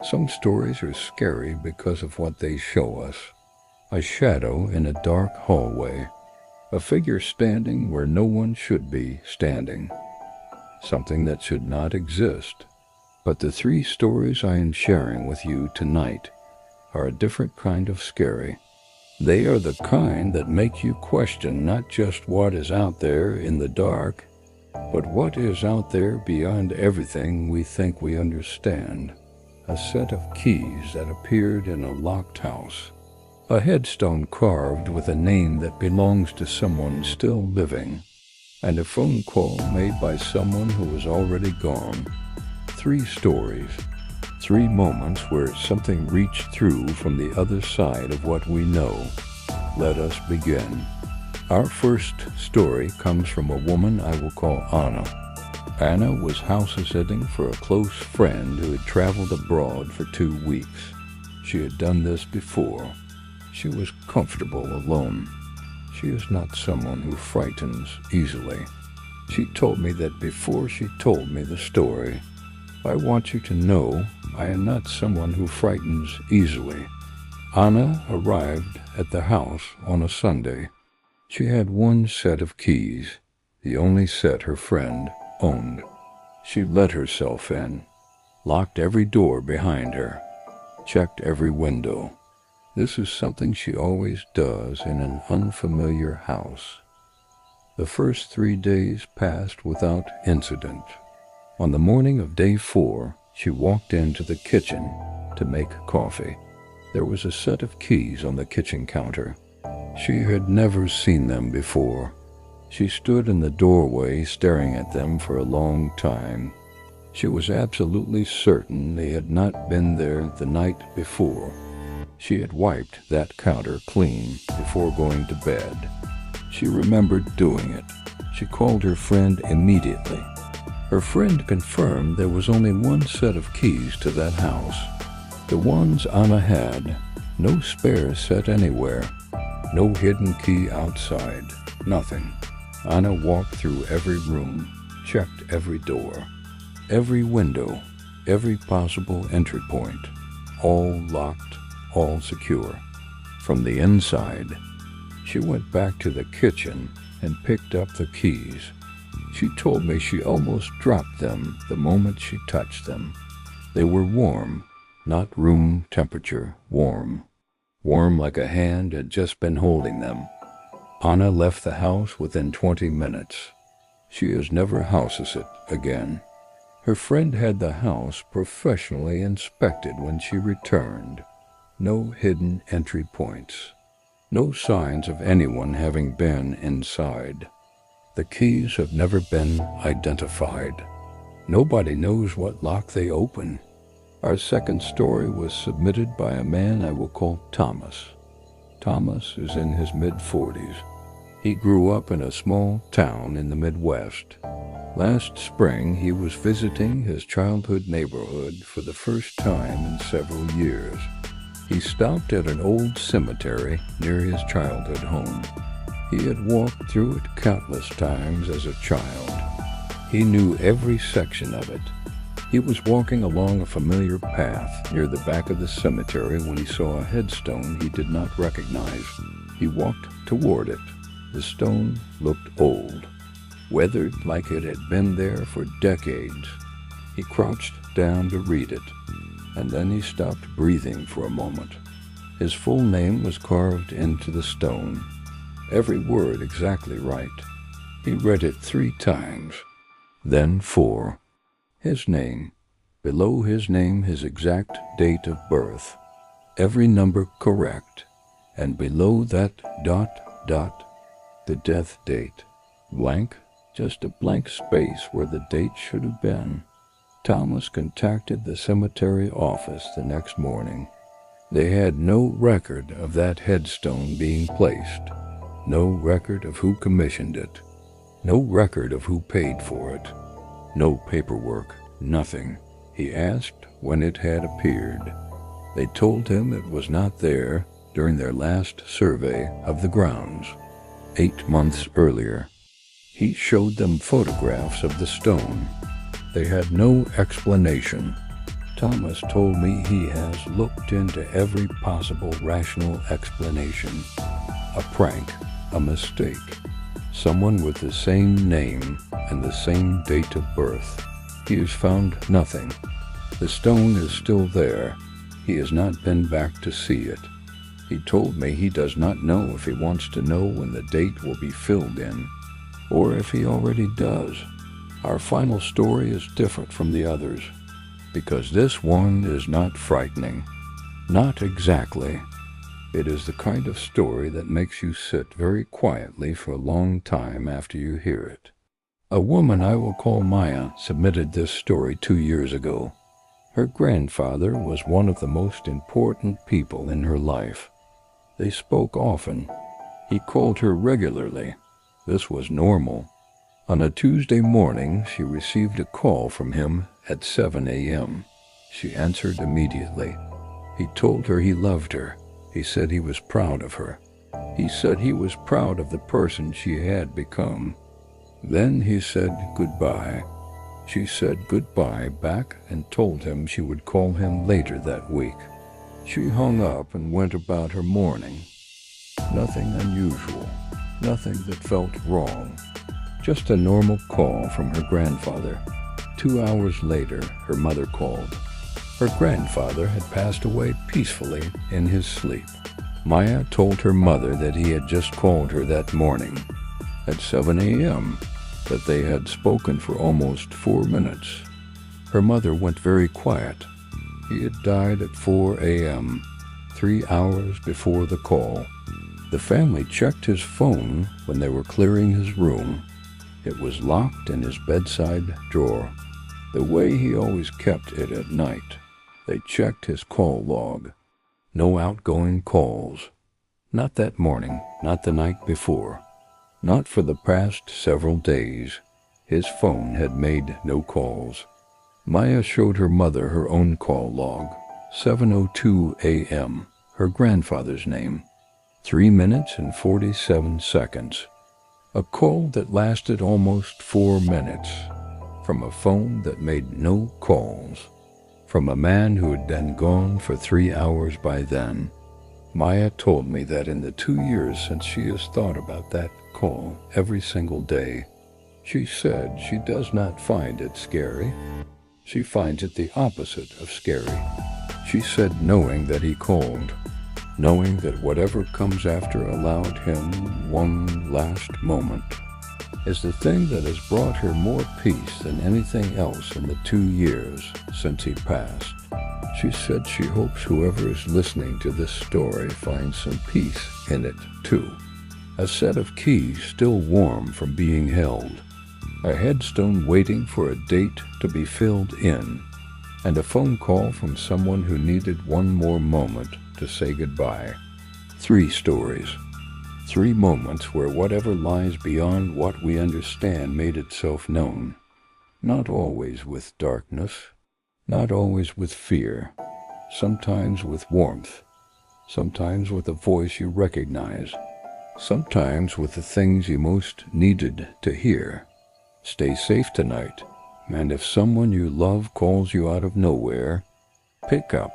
Some stories are scary because of what they show us. A shadow in a dark hallway. A figure standing where no one should be standing. Something that should not exist. But the three stories I am sharing with you tonight are a different kind of scary. They are the kind that make you question not just what is out there in the dark, but what is out there beyond everything we think we understand. A set of keys that appeared in a locked house. A headstone carved with a name that belongs to someone still living. And a phone call made by someone who is already gone. Three stories. Three moments where something reached through from the other side of what we know. Let us begin. Our first story comes from a woman I will call Anna. Anna was house sitting for a close friend who had traveled abroad for 2 weeks. She had done this before. She was comfortable alone. She is not someone who frightens easily. She told me that before she told me the story. I want you to know I am not someone who frightens easily. Anna arrived at the house on a Sunday. She had one set of keys, the only set her friend owned. She let herself in, locked every door behind her, checked every window. This is something she always does in an unfamiliar house. The first 3 days passed without incident. On the morning of day 4, she walked into the kitchen to make coffee. There was a set of keys on the kitchen counter. She had never seen them before. She stood in the doorway staring at them for a long time. She was absolutely certain they had not been there the night before. She had wiped that counter clean before going to bed. She remembered doing it. She called her friend immediately. Her friend confirmed there was only one set of keys to that house. The ones Anna had, no spare set anywhere, no hidden key outside, nothing. Anna walked through every room, checked every door, every window, every possible entry point, all locked, all secure. From the inside, she went back to the kitchen and picked up the keys. She told me she almost dropped them the moment she touched them. They were warm, not room temperature, warm. Warm like a hand had just been holding them. Anna left the house within 20 minutes. She has never house-sit again. Her friend had the house professionally inspected when she returned. No hidden entry points. No signs of anyone having been inside. The keys have never been identified. Nobody knows what lock they open. Our second story was submitted by a man I will call Thomas. Thomas is in his mid-40s. He grew up in a small town in the Midwest. Last spring, he was visiting his childhood neighborhood for the first time in several years. He stopped at an old cemetery near his childhood home. He had walked through it countless times as a child. He knew every section of it. He was walking along a familiar path near the back of the cemetery when he saw a headstone he did not recognize. He walked toward it. The stone looked old, weathered like it had been there for decades. He crouched down to read it, and then he stopped breathing for a moment. His full name was carved into the stone, every word exactly right. He read it 3 times, then 4. His name, below his name his exact date of birth, every number correct, and below that ... the death date. Blank, just a blank space where the date should have been. Thomas contacted the cemetery office the next morning. They had no record of that headstone being placed, no record of who commissioned it, no record of who paid for it, no paperwork, nothing. He asked when it had appeared. They told him it was not there during their last survey of the grounds, 8 months earlier. He showed them photographs of the stone. They had no explanation. Thomas told me he has looked into every possible rational explanation. A prank, a mistake, someone with the same name and the same date of birth. He has found nothing. The stone is still there. He has not been back to see it. He told me he does not know if he wants to know when the date will be filled in, or if he already does. Our final story is different from the others, because this one is not frightening. Not exactly. It is the kind of story that makes you sit very quietly for a long time after you hear it. A woman I will call Maya submitted this story 2 years ago. Her grandfather was one of the most important people in her life. They spoke often. He called her regularly. This was normal. On a Tuesday morning, she received a call from him at 7 a.m. She answered immediately. He told her he loved her. He said he was proud of her. He said he was proud of the person she had become. Then he said goodbye. She said goodbye back and told him she would call him later that week. She hung up and went about her morning. Nothing unusual, nothing that felt wrong. Just a normal call from her grandfather. 2 hours later, her mother called. Her grandfather had passed away peacefully in his sleep. Maya told her mother that he had just called her that morning at 7 a.m., that they had spoken for almost 4 minutes. Her mother went very quiet. He had died at 4 a.m., 3 hours before the call. The family checked his phone when they were clearing his room. It was locked in his bedside drawer, the way he always kept it at night. They checked his call log. No outgoing calls. Not that morning, not the night before. Not for the past several days. His phone had made no calls. Maya showed her mother her own call log. 7:02 a.m., her grandfather's name. 3 minutes and 47 seconds. A call that lasted almost 4 minutes. From a phone that made no calls. From a man who had been gone for 3 hours by then. Maya told me that in the 2 years since she has thought about that call every single day, she said she does not find it scary. She finds it the opposite of scary. She said knowing that he called, knowing that whatever comes after allowed him one last moment, is the thing that has brought her more peace than anything else in the 2 years since he passed. She said she hopes whoever is listening to this story finds some peace in it too. A set of keys still warm from being held. A headstone waiting for a date to be filled in. And a phone call from someone who needed one more moment to say goodbye. 3 stories. 3 moments where whatever lies beyond what we understand made itself known. Not always with darkness. Not always with fear. Sometimes with warmth. Sometimes with a voice you recognize. Sometimes with the things you most needed to hear. Stay safe tonight, and if someone you love calls you out of nowhere, pick up